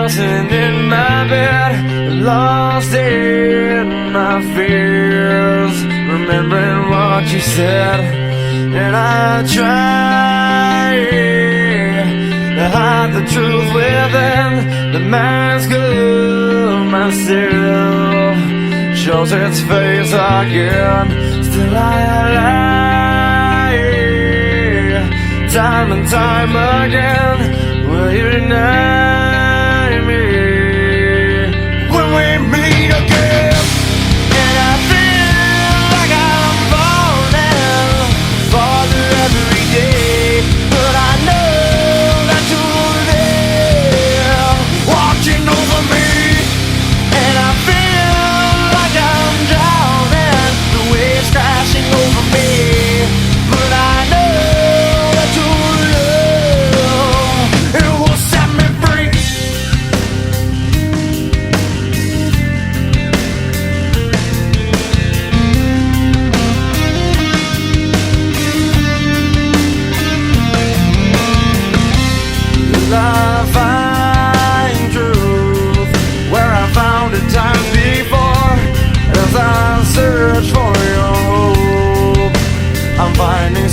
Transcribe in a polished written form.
tossing in my bed, lost in my fears, remembering what you said. And I try to hide the truth within the mask of myself, shows its face again. Still I lie, time and time again. Will you deny me when we meet again? And I feel like I'm falling farther every day, but I know that you're there watching over me. And I feel like I'm drowning, the waves crashing over me, but I know that your love, it will set me free. Will I find truth where I found it times before? As I search for your hope, I'm finding